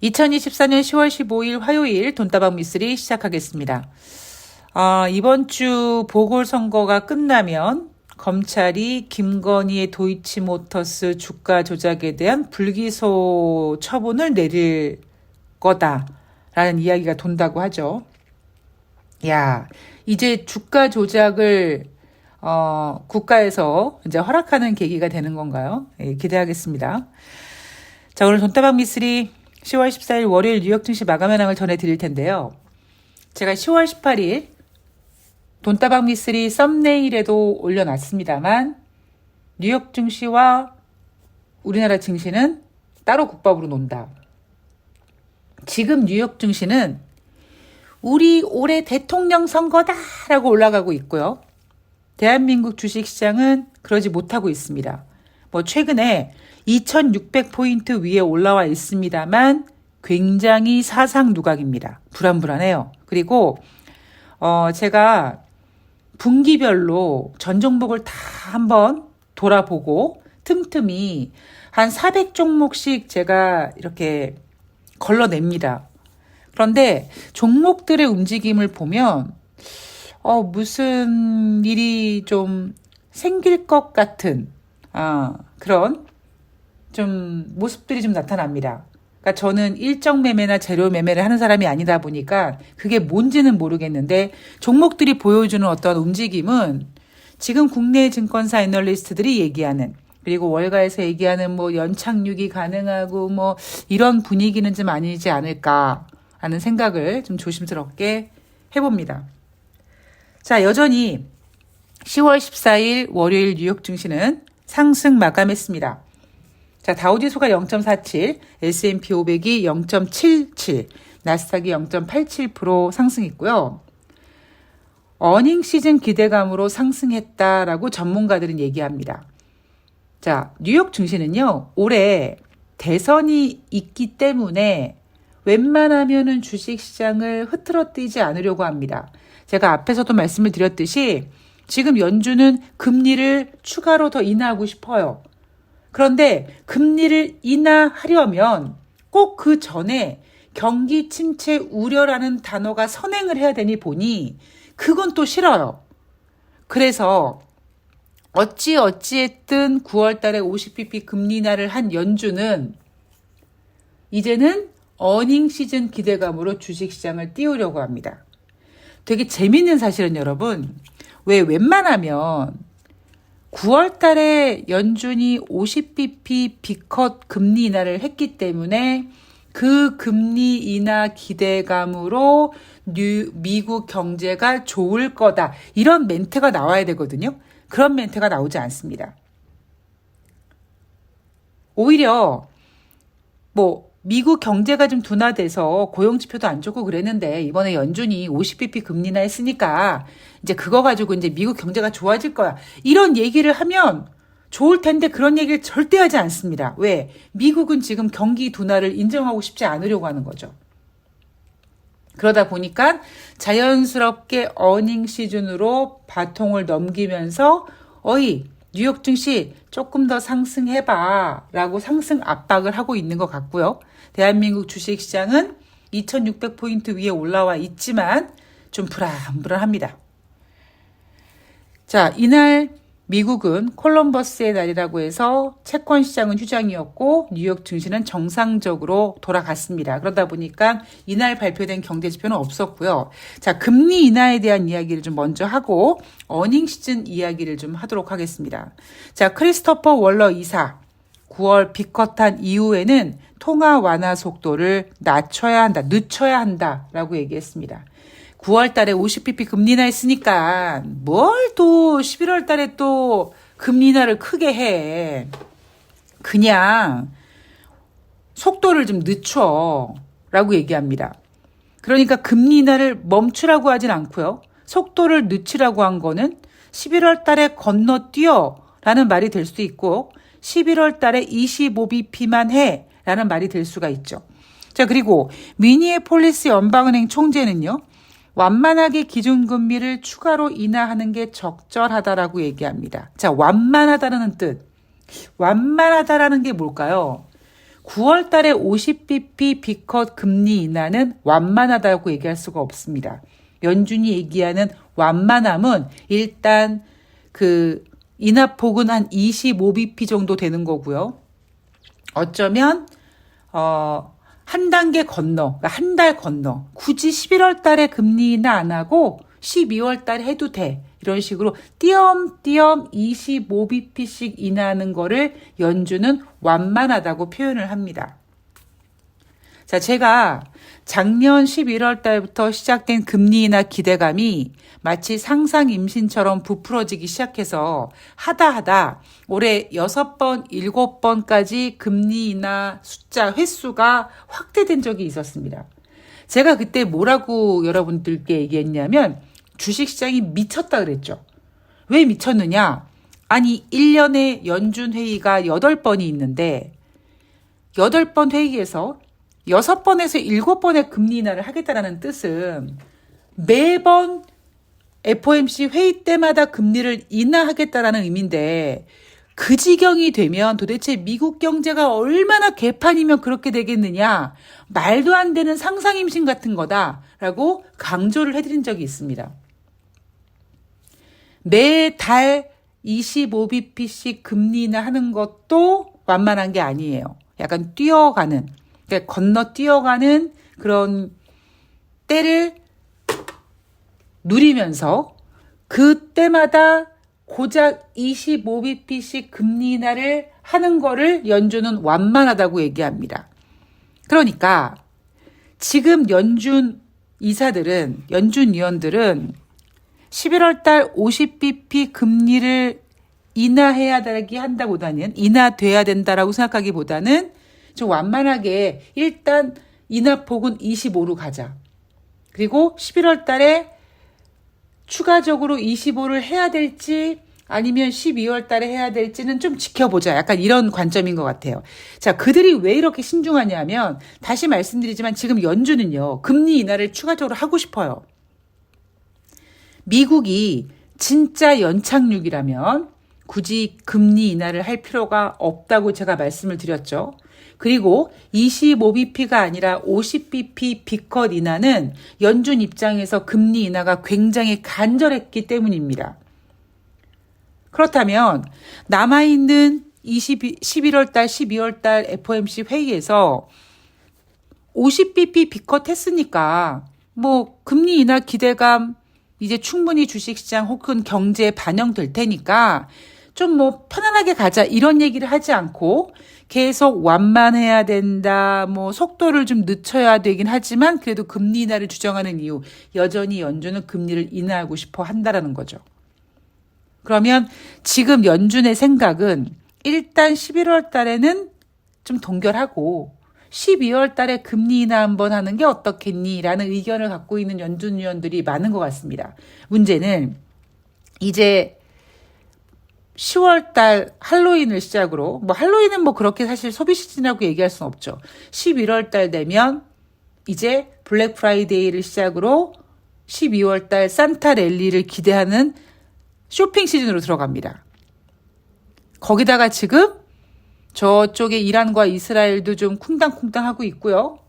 2024년 10월 15일 화요일 돈다방 미쓰리 시작하겠습니다. 이번 주 보궐선거가 끝나면 검찰이 김건희의 도이치모터스 주가 조작에 대한 불기소 처분을 내릴 거다라는 이야기가 돈다고 하죠. 야, 이제 주가 조작을 국가에서 이제 허락하는 계기가 되는 건가요? 예, 기대하겠습니다. 자, 오늘 돈다방 미쓰리 10월 14일 월요일 뉴욕 증시 마감 현황을 전해드릴 텐데요. 제가 10월 18일 돈다방 미쓰리 썸네일에도 올려놨습니다만 뉴욕 증시와 우리나라 증시는 따로 국밥으로 논다. 지금 뉴욕 증시는 우리 올해 대통령 선거다라고 올라가고 있고요. 대한민국 주식시장은 그러지 못하고 있습니다. 최근에 2600포인트 위에 올라와 있습니다만 굉장히 사상 누각입니다. 불안불안해요. 그리고 제가 분기별로 전 종목을 다 한번 돌아보고 틈틈이 한 400종목씩 제가 이렇게 걸러냅니다. 그런데 종목들의 움직임을 보면 무슨 일이 좀 생길 것 같은 그런 좀 모습들이 좀 나타납니다. 그러니까 저는 일정 매매나 재료 매매를 하는 사람이 아니다 보니까 그게 뭔지는 모르겠는데 종목들이 보여주는 어떤 움직임은 지금 국내 증권사 애널리스트들이 얘기하는 그리고 월가에서 얘기하는 연착륙이 가능하고 이런 분위기는 좀 아니지 않을까 하는 생각을 좀 조심스럽게 해봅니다. 자, 여전히 10월 14일 월요일 뉴욕 증시는 상승 마감했습니다. 자, 다우지수가 0.47, S&P 500이 0.77, 나스닥이 0.87% 상승했고요. 어닝 시즌 기대감으로 상승했다라고 전문가들은 얘기합니다. 자, 뉴욕 증시는요, 올해 대선이 있기 때문에 웬만하면은 주식시장을 흐트러뜨리지 않으려고 합니다. 제가 앞에서도 말씀을 드렸듯이 지금 연준은 금리를 추가로 더 인하하고 싶어요. 그런데 금리를 인하하려면 꼭 그 전에 경기 침체 우려라는 단어가 선행을 해야 되니 보니 그건 또 싫어요. 그래서 어찌했든 9월 달에 50bp 금리 인하를 한 연준은 이제는 어닝 시즌 기대감으로 주식시장을 띄우려고 합니다. 되게 재밌는 사실은 여러분, 왜 웬만하면 9월 달에 연준이 50bp B컷 금리 인하를 했기 때문에 그 금리 인하 기대감으로 미국 경제가 좋을 거다. 이런 멘트가 나와야 되거든요. 그런 멘트가 나오지 않습니다. 오히려 미국 경제가 좀 둔화돼서 고용지표도 안 좋고 그랬는데 이번에 연준이 50bp 금리 인하 했으니까 이제 그거 가지고 이제 미국 경제가 좋아질 거야. 이런 얘기를 하면 좋을 텐데 그런 얘기를 절대 하지 않습니다. 왜? 미국은 지금 경기 둔화를 인정하고 싶지 않으려고 하는 거죠. 그러다 보니까 자연스럽게 어닝 시즌으로 바통을 넘기면서 뉴욕 증시 조금 더 상승해봐 라고 상승 압박을 하고 있는 것 같고요. 대한민국 주식시장은 2600포인트 위에 올라와 있지만 좀 불안합니다. 자, 이날 미국은 콜럼버스의 날이라고 해서 채권 시장은 휴장이었고 뉴욕 증시는 정상적으로 돌아갔습니다. 그러다 보니까 이날 발표된 경제 지표는 없었고요. 자, 금리 인하에 대한 이야기를 좀 먼저 하고 어닝 시즌 이야기를 좀 하도록 하겠습니다. 자, 크리스토퍼 월러 이사 9월 B컷한 이후에는 통화 완화 속도를 늦춰야 한다라고 얘기했습니다. 9월 달에 50bp 금리 인하 했으니까 뭘 또 11월 달에 또 금리 인하를 크게 해. 그냥 속도를 좀 늦춰 라고 얘기합니다. 그러니까 금리 인하를 멈추라고 하진 않고요. 속도를 늦추라고 한 거는 11월 달에 건너뛰어 라는 말이 될 수도 있고 11월 달에 25bp만 해 라는 말이 될 수가 있죠. 자, 그리고 미니애폴리스 연방은행 총재는요. 완만하게 기준금리를 추가로 인하하는 게 적절하다라고 얘기합니다. 자, 완만하다라는 뜻. 완만하다라는 게 뭘까요? 9월 달에 50bp B컷 금리 인하는 완만하다고 얘기할 수가 없습니다. 연준이 얘기하는 완만함은 일단 그 인하폭은 한 25bp 정도 되는 거고요. 어쩌면 한 단계 건너, 그러니까 한 달 건너, 굳이 11월 달에 금리 인하 안 하고 12월 달에 해도 돼. 이런 식으로 띄엄띄엄 25bp씩 인하하는 거를 연준은 완만하다고 표현을 합니다. 자, 제가 작년 11월 달부터 시작된 금리 인하 기대감이 마치 상상 임신처럼 부풀어지기 시작해서 하다 올해 6번, 7번까지 금리 인하 숫자, 횟수가 확대된 적이 있었습니다. 제가 그때 뭐라고 여러분들께 얘기했냐면 주식시장이 미쳤다 그랬죠. 왜 미쳤느냐? 아니 1년에 연준 회의가 8번이 있는데 8번 회의에서 6번에서 7번의 금리 인하를 하겠다라는 뜻은 매번 FOMC 회의 때마다 금리를 인하하겠다라는 의미인데 그 지경이 되면 도대체 미국 경제가 얼마나 개판이면 그렇게 되겠느냐, 말도 안 되는 상상임신 같은 거다라고 강조를 해드린 적이 있습니다. 매달 25bp씩 금리 인하하는 것도 완만한 게 아니에요. 약간 뛰어가는, 그러니까 건너 뛰어가는 그런 때를 누리면서 그때마다 고작 25bp씩 금리 인하를 하는 거를 연준은 완만하다고 얘기합니다. 그러니까 지금 연준 이사들은, 연준 위원들은 11월 달 50bp 금리를 인하돼야 된다라고 생각하기보다는 좀 완만하게 일단 인하폭은 25로 가자. 그리고 11월 달에 추가적으로 25를 해야 될지 아니면 12월 달에 해야 될지는 좀 지켜보자. 약간 이런 관점인 것 같아요. 자, 그들이 왜 이렇게 신중하냐면 다시 말씀드리지만 지금 연준은요, 금리 인하를 추가적으로 하고 싶어요. 미국이 진짜 연착륙이라면 굳이 금리 인하를 할 필요가 없다고 제가 말씀을 드렸죠. 그리고 25bp가 아니라 50bp B컷 인하는 연준 입장에서 금리 인하가 굉장히 간절했기 때문입니다. 그렇다면 남아있는 11월 달, 12월 달 FOMC 회의에서 50bp B컷 했으니까 뭐 금리 인하 기대감 이제 충분히 주식시장 혹은 경제에 반영될 테니까 좀 뭐 편안하게 가자 이런 얘기를 하지 않고 계속 완만해야 된다, 뭐 속도를 좀 늦춰야 되긴 하지만 그래도 금리 인하를 주장하는 이유, 여전히 연준은 금리를 인하하고 싶어 한다라는 거죠. 그러면 지금 연준의 생각은 일단 11월 달에는 좀 동결하고 12월 달에 금리 인하 한번 하는 게 어떻겠니? 라는 의견을 갖고 있는 연준 위원들이 많은 것 같습니다. 문제는 이제 10월 달 할로윈을 시작으로, 뭐 할로윈은 뭐 그렇게 사실 소비 시즌이라고 얘기할 수는 없죠. 11월 달 되면 이제 블랙 프라이데이를 시작으로 12월 달 산타 랠리를 기대하는 쇼핑 시즌으로 들어갑니다. 거기다가 지금 저쪽에 이란과 이스라엘도 좀 쿵당쿵당 하고 있고요.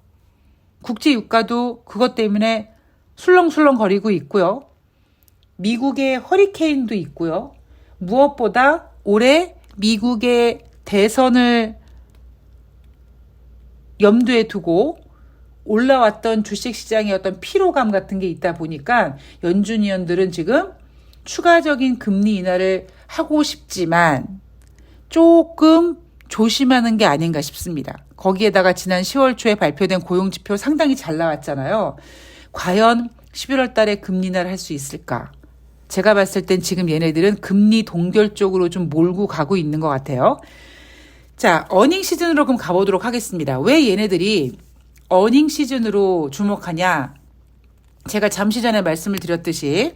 국제 유가도 그것 때문에 술렁술렁 거리고 있고요. 미국의 허리케인도 있고요. 무엇보다 올해 미국의 대선을 염두에 두고 올라왔던 주식시장의 어떤 피로감 같은 게 있다 보니까 연준 위원들은 지금 추가적인 금리 인하를 하고 싶지만 조금 조심하는 게 아닌가 싶습니다. 거기에다가 지난 10월 초에 발표된 고용지표 상당히 잘 나왔잖아요. 과연 11월 달에 금리 인하를 할 수 있을까? 제가 봤을 땐 지금 얘네들은 금리 동결 쪽으로 좀 몰고 가고 있는 것 같아요. 자, 어닝 시즌으로 그럼 가보도록 하겠습니다. 왜 얘네들이 어닝 시즌으로 주목하냐? 제가 잠시 전에 말씀을 드렸듯이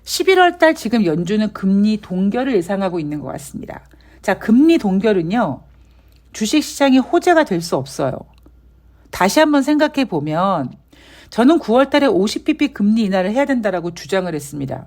11월 달 지금 연준은 금리 동결을 예상하고 있는 것 같습니다. 자, 금리 동결은요, 주식시장이 호재가 될 수 없어요. 다시 한번 생각해 보면 저는 9월 달에 50bp 금리 인하를 해야 된다라고 주장을 했습니다.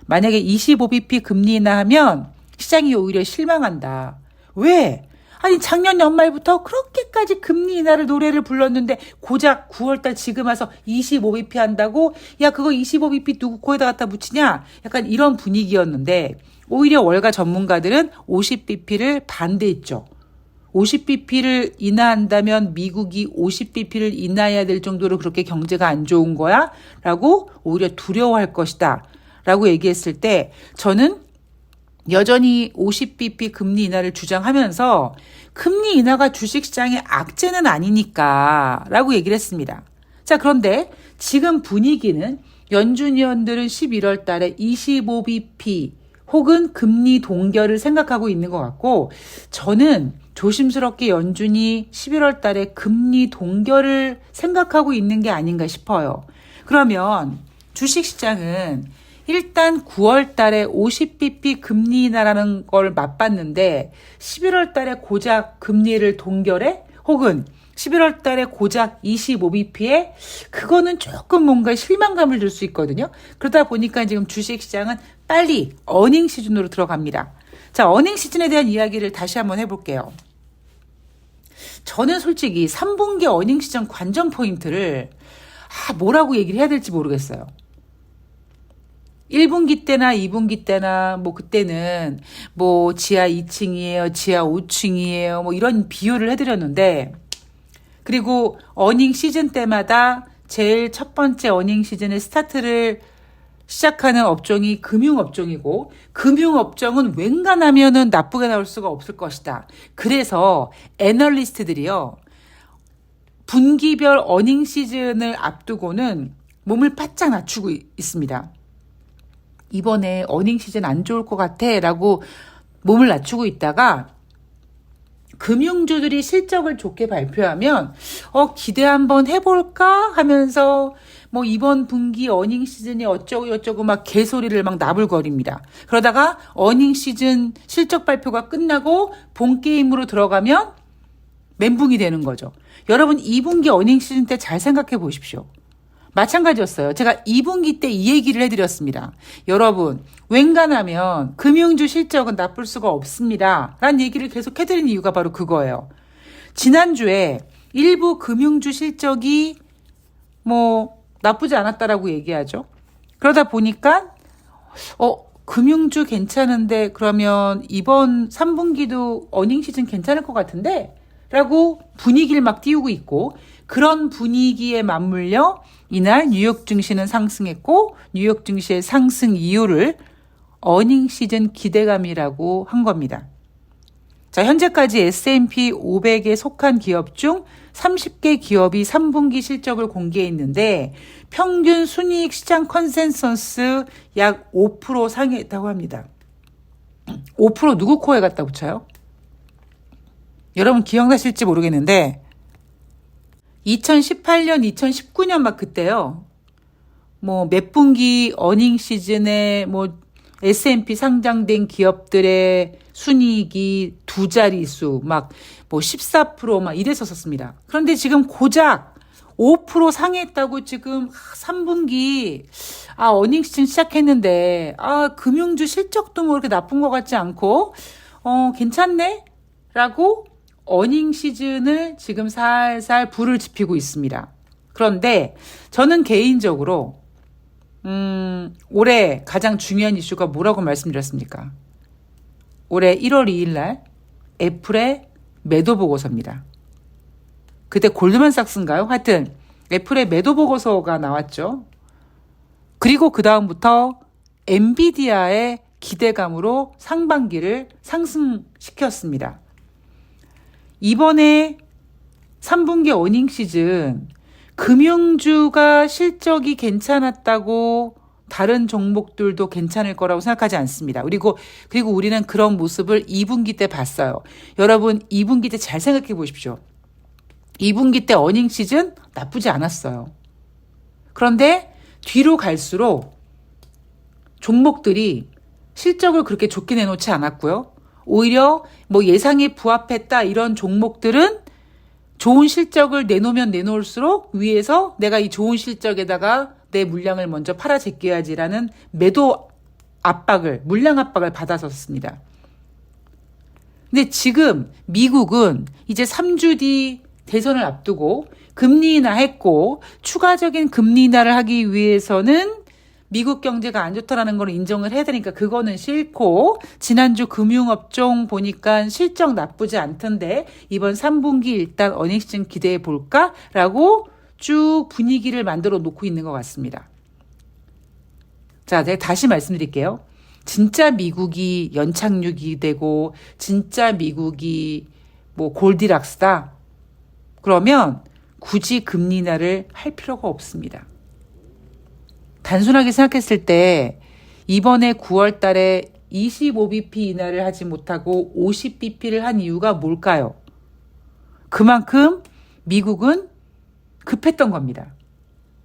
만약에 25bp 금리 인하하면 시장이 오히려 실망한다. 왜? 아니 작년 연말부터 그렇게까지 금리 인하를 노래를 불렀는데 고작 9월달 지금 와서 25bp 한다고? 야 그거 25bp 누구 코에다 갖다 붙이냐? 약간 이런 분위기였는데 오히려 월가 전문가들은 50bp를 반대했죠. 50bp를 인하한다면 미국이 50bp를 인하해야 될 정도로 그렇게 경제가 안 좋은 거야? 라고 오히려 두려워할 것이다. 라고 얘기했을 때 저는 여전히 50bp 금리 인하를 주장하면서 금리 인하가 주식시장의 악재는 아니니까 라고 얘기를 했습니다. 자, 그런데 지금 분위기는 연준위원들은 11월 달에 25bp 혹은 금리 동결을 생각하고 있는 것 같고 저는 조심스럽게 연준이 11월 달에 금리 동결을 생각하고 있는 게 아닌가 싶어요. 그러면 주식시장은 일단 9월 달에 50bp 금리 인하라는 걸 맛봤는데 11월 달에 고작 금리를 동결해? 혹은 11월 달에 고작 25bp에 그거는 조금 뭔가 실망감을 줄 수 있거든요. 그러다 보니까 지금 주식시장은 빨리 어닝 시즌으로 들어갑니다. 자, 어닝 시즌에 대한 이야기를 다시 한번 해볼게요. 저는 솔직히 3분기 어닝 시즌 관전 포인트를 뭐라고 얘기를 해야 될지 모르겠어요. 1분기 때나 2분기 때나 뭐 그때는 뭐 지하 2층이에요, 지하 5층이에요, 뭐 이런 비유를 해드렸는데 그리고 어닝 시즌 때마다 제일 첫 번째 어닝 시즌의 스타트를 시작하는 업종이 금융업종이고 금융업종은 웬간하면은 나쁘게 나올 수가 없을 것이다. 그래서 애널리스트들이요. 분기별 어닝 시즌을 앞두고는 몸을 바짝 낮추고 있습니다. 이번에 어닝 시즌 안 좋을 것 같아 라고 몸을 낮추고 있다가 금융주들이 실적을 좋게 발표하면 기대 한번 해볼까 하면서 뭐 이번 분기 어닝 시즌이 어쩌고 저쩌고 막 개소리를 막 나불거립니다. 그러다가 어닝 시즌 실적 발표가 끝나고 본 게임으로 들어가면 멘붕이 되는 거죠. 여러분 2분기 어닝 시즌 때 잘 생각해 보십시오. 마찬가지였어요. 제가 2분기 때 이 얘기를 해드렸습니다. 여러분 웬간하면 금융주 실적은 나쁠 수가 없습니다. 라는 얘기를 계속 해드린 이유가 바로 그거예요. 지난주에 일부 금융주 실적이 뭐 나쁘지 않았다라고 얘기하죠. 그러다 보니까 금융주 괜찮은데 그러면 이번 3분기도 어닝 시즌 괜찮을 것 같은데 라고 분위기를 막 띄우고 있고 그런 분위기에 맞물려 이날 뉴욕 증시는 상승했고 뉴욕 증시의 상승 이유를 어닝 시즌 기대감이라고 한 겁니다. 자, 현재까지 S&P 500에 속한 기업 중 30개 기업이 3분기 실적을 공개했는데 평균 순이익 시장 컨센서스 약 5% 상회했다고 합니다. 5% 누구 코에 갖다 붙여요? 여러분 기억나실지 모르겠는데 2018년, 2019년 막 그때요. 뭐 몇 분기 어닝 시즌에 뭐 S&P 상장된 기업들의 순이익이 두 자릿수 막 뭐 14% 이랬었습니다. 그런데 지금 고작 5% 상회했다고 지금 3분기 어닝 시즌 시작했는데 금융주 실적도 뭐 그렇게 나쁜 것 같지 않고 괜찮네? 라고 어닝 시즌을 지금 살살 불을 지피고 있습니다. 그런데 저는 개인적으로 올해 가장 중요한 이슈가 뭐라고 말씀드렸습니까? 올해 1월 2일 날 애플의 매도 보고서입니다. 그때 골드만삭스인가요? 하여튼 애플의 매도 보고서가 나왔죠. 그리고 그 다음부터 엔비디아의 기대감으로 상반기를 상승시켰습니다. 이번에 3분기 어닝 시즌 금융주가 실적이 괜찮았다고 다른 종목들도 괜찮을 거라고 생각하지 않습니다. 그리고 우리는 그런 모습을 2분기 때 봤어요. 여러분 2분기 때 잘 생각해 보십시오. 2분기 때 어닝 시즌 나쁘지 않았어요. 그런데 뒤로 갈수록 종목들이 실적을 그렇게 좋게 내놓지 않았고요. 오히려 뭐 예상에 부합했다 이런 종목들은 좋은 실적을 내놓으면 내놓을수록 위에서 내가 이 좋은 실적에다가 내 물량을 먼저 팔아 제껴야지라는 매도 압박을, 물량 압박을 받았었습니다. 근데 지금 미국은 이제 3주 뒤 대선을 앞두고 금리 인하했고 추가적인 금리 인하를 하기 위해서는 미국 경제가 안 좋다라는 걸 인정을 해야 되니까 그거는 싫고, 지난주 금융업종 보니까 실적 나쁘지 않던데 이번 3분기 일단 어닝 시즌 기대해 볼까라고 쭉 분위기를 만들어 놓고 있는 것 같습니다. 자, 제가 다시 말씀드릴게요. 진짜 미국이 연착륙이 되고 진짜 미국이 뭐 골디락스다. 그러면 굳이 금리 인하를 할 필요가 없습니다. 단순하게 생각했을 때 이번에 9월 달에 25bp 인하를 하지 못하고 50bp를 한 이유가 뭘까요? 그만큼 미국은 급했던 겁니다.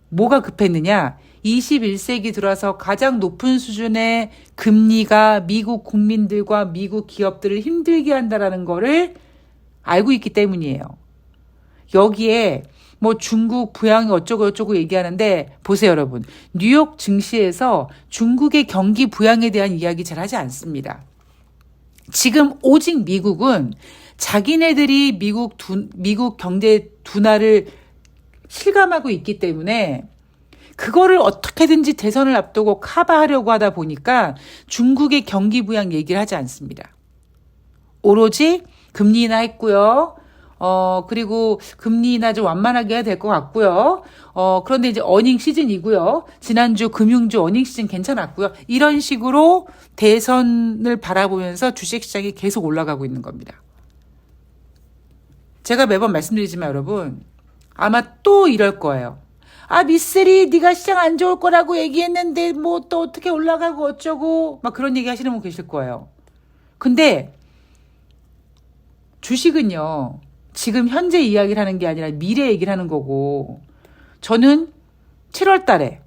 뭐가 급했느냐? 21세기 들어와서 가장 높은 수준의 금리가 미국 국민들과 미국 기업들을 힘들게 한다라는 거를 알고 있기 때문이에요. 여기에 뭐 중국 부양이 어쩌고 얘기하는데 보세요, 여러분. 뉴욕 증시에서 중국의 경기 부양에 대한 이야기 잘 하지 않습니다. 지금 오직 미국은 자기네들이 미국 경제 둔화를 실감하고 있기 때문에 그거를 어떻게든지 대선을 앞두고 커버하려고 하다 보니까 중국의 경기 부양 얘기를 하지 않습니다. 오로지 금리 인하 했고요. 그리고 금리 인하 좀 완만하게 해야 될 것 같고요. 그런데 이제 어닝 시즌이고요. 지난주 금융주 어닝 시즌 괜찮았고요. 이런 식으로 대선을 바라보면서 주식시장이 계속 올라가고 있는 겁니다. 제가 매번 말씀드리지만 여러분, 아마 또 이럴 거예요. 아, 미쓰리 네가 시장 안 좋을 거라고 얘기했는데 뭐 또 어떻게 올라가고 어쩌고 막 그런 얘기 하시는 분 계실 거예요. 근데 주식은요, 지금 현재 이야기를 하는 게 아니라 미래 얘기를 하는 거고, 저는 7월 달에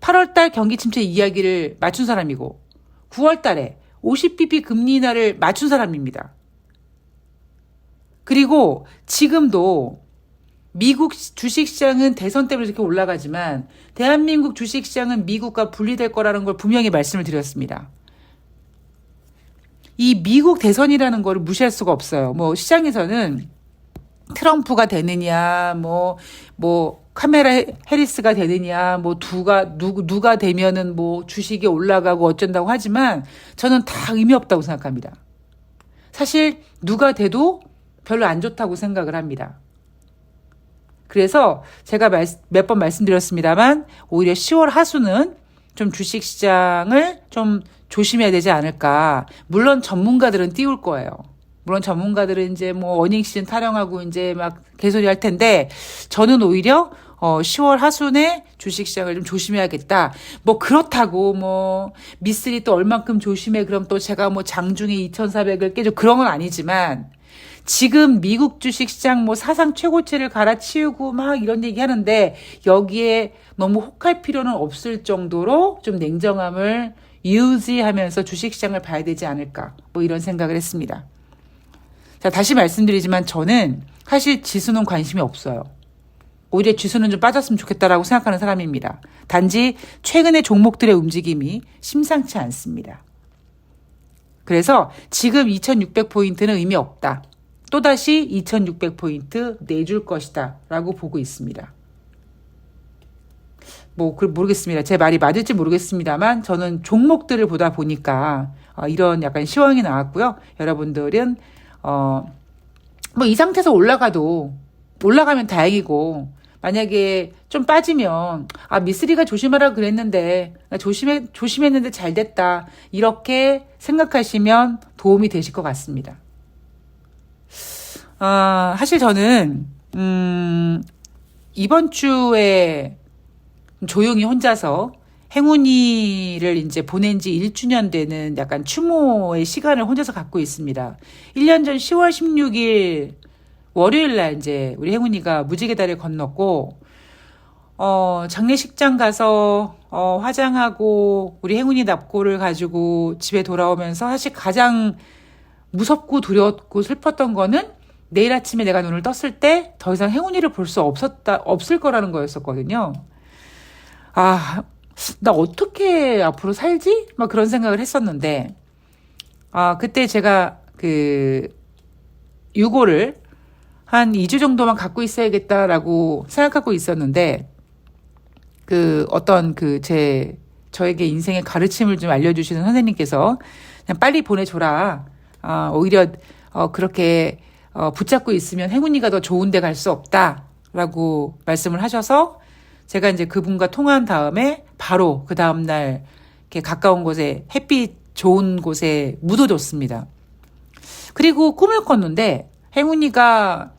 8월 달 경기 침체 이야기를 맞춘 사람이고 9월 달에 50bp 금리 인하를 맞춘 사람입니다. 그리고 지금도 미국 주식시장은 대선 때문에 이렇게 올라가지만 대한민국 주식시장은 미국과 분리될 거라는 걸 분명히 말씀을 드렸습니다. 이 미국 대선이라는 거를 무시할 수가 없어요. 뭐 시장에서는 트럼프가 되느냐, 뭐 카메라 해리스가 되느냐, 뭐 누가 되면은 뭐 주식이 올라가고 어쩐다고 하지만 저는 다 의미 없다고 생각합니다. 사실 누가 돼도 별로 안 좋다고 생각을 합니다. 그래서 제가 몇 번 말씀드렸습니다만 오히려 10월 하수는 좀 주식시장을 좀 조심해야 되지 않을까. 물론 전문가들은 띄울 거예요. 물론 전문가들은 이제 뭐 어닝 시즌 타령하고 이제 막 개소리 할 텐데 저는 오히려 10월 하순에 주식시장을 좀 조심해야겠다. 뭐 그렇다고 뭐 미쓰리 또 얼만큼 조심해 그럼 또 제가 뭐 장중에 2,400을 깨줘 그런 건 아니지만 지금 미국 주식시장 뭐 사상 최고치를 갈아치우고 막 이런 얘기 하는데 여기에 너무 혹할 필요는 없을 정도로 좀 냉정함을 유지하면서 주식시장을 봐야 되지 않을까 뭐 이런 생각을 했습니다. 자, 다시 말씀드리지만 저는 사실 지수는 관심이 없어요. 오히려 지수는 좀 빠졌으면 좋겠다라고 생각하는 사람입니다. 단지 최근의 종목들의 움직임이 심상치 않습니다. 그래서 지금 2600포인트는 의미 없다. 또다시 2600포인트 내줄 것이다 라고 보고 있습니다. 뭐 모르겠습니다. 제 말이 맞을지 모르겠습니다만 저는 종목들을 보다 보니까 이런 약간 시황이 나왔고요. 여러분들은 뭐 이 상태에서 올라가면 다행이고 만약에 좀 빠지면 미쓰리가 조심하라고 그랬는데 조심했는데 잘 됐다 이렇게 생각하시면 도움이 되실 것 같습니다. 사실 저는 이번 주에 조용히 혼자서 행운이를 이제 보낸 지 1주년 되는 약간 추모의 시간을 혼자서 갖고 있습니다. 1년 전 10월 16일 월요일 날 이제 우리 행운이가 무지개 다리를 건넜고, 장례식장 가서, 화장하고 우리 행운이 납고를 가지고 집에 돌아오면서 사실 가장 무섭고 두려웠고 슬펐던 거는 내일 아침에 내가 눈을 떴을 때 더 이상 행운이를 볼 수 없을 거라는 거였었거든요. 나 어떻게 앞으로 살지? 막 그런 생각을 했었는데, 그때 제가 그 유고를 한 2주 정도만 갖고 있어야겠다라고 생각하고 있었는데 그 어떤 저에게 인생의 가르침을 좀 알려주시는 선생님께서 그냥 빨리 보내줘라. 오히려 그렇게 붙잡고 있으면 행운이가 더 좋은 데 갈 수 없다라고 말씀을 하셔서 제가 이제 그분과 통화한 다음에 바로 그 다음날 이렇게 가까운 곳에 햇빛 좋은 곳에 묻어줬습니다. 그리고 꿈을 꿨는데 행운이가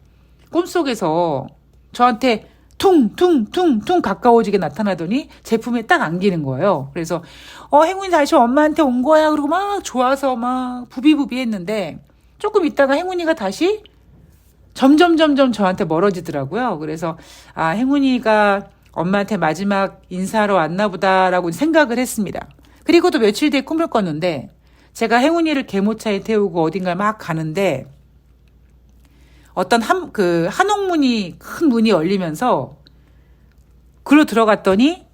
꿈속에서 저한테 퉁퉁퉁퉁 가까워지게 나타나더니 제품에 딱 안기는 거예요. 그래서 행운이 다시 엄마한테 온 거야. 그리고 막 좋아서 막 부비부비 했는데 조금 있다가 행운이가 다시 점점 저한테 멀어지더라고요. 그래서 행운이가 엄마한테 마지막 인사하러 왔나 보다라고 생각을 했습니다. 그리고 또 며칠 뒤에 꿈을 꿨는데 제가 행운이를 개모차에 태우고 어딘가 막 가는데 어떤 한옥문이 큰 문이 열리면서 글로 들어갔더니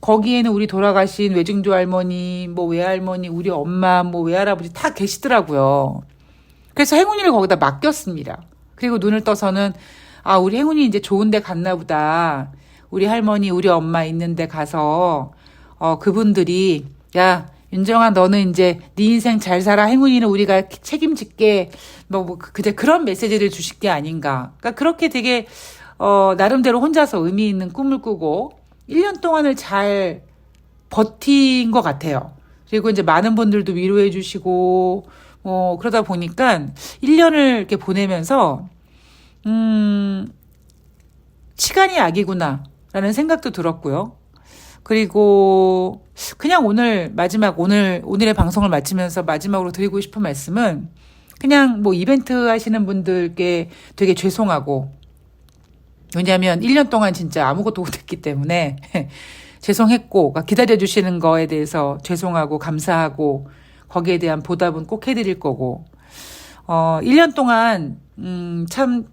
거기에는 우리 돌아가신 외증조 할머니, 뭐 외할머니, 우리 엄마, 뭐 외할아버지 다 계시더라고요. 그래서 행운이를 거기다 맡겼습니다. 그리고 눈을 떠서는 우리 행운이 이제 좋은 데 갔나 보다. 우리 할머니, 우리 엄마 있는 데 가서 그분들이 야 윤정아 너는 이제 네 인생 잘 살아. 행운이는 우리가 책임질게. 그런 메시지를 주실 게 아닌가. 그러니까 그렇게 되게 나름대로 혼자서 의미 있는 꿈을 꾸고 1년 동안을 잘 버틴 것 같아요. 그리고 이제 많은 분들도 위로해 주시고 그러다 보니까 1년을 이렇게 보내면서 시간이 약이구나 라는 생각도 들었고요. 그리고 그냥 오늘의 방송을 마치면서 마지막으로 드리고 싶은 말씀은 그냥 이벤트 하시는 분들께 되게 죄송하고 왜냐하면 1년 동안 진짜 아무것도 못했기 때문에 죄송했고 기다려주시는 거에 대해서 죄송하고 감사하고 거기에 대한 보답은 꼭 해드릴 거고 1년 동안 참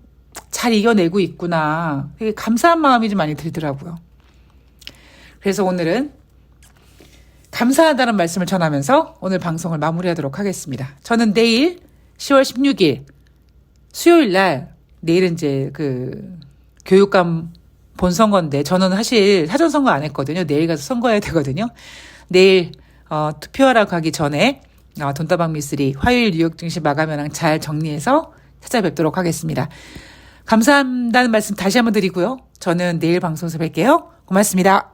잘 이겨내고 있구나 되게 감사한 마음이 좀 많이 들더라고요. 그래서 오늘은 감사하다는 말씀을 전하면서 오늘 방송을 마무리하도록 하겠습니다. 저는 내일 10월 16일 수요일 날 내일은 이제 교육감 본선거인데 저는 사실 사전선거 안 했거든요. 내일 가서 선거해야 되거든요. 내일 투표하러 가기 전에 돈다방 미쓰리 화요일 뉴욕 증시 마감 현황 잘 정리해서 찾아뵙도록 하겠습니다. 감사한다는 말씀 다시 한번 드리고요. 저는 내일 방송에서 뵐게요. 고맙습니다.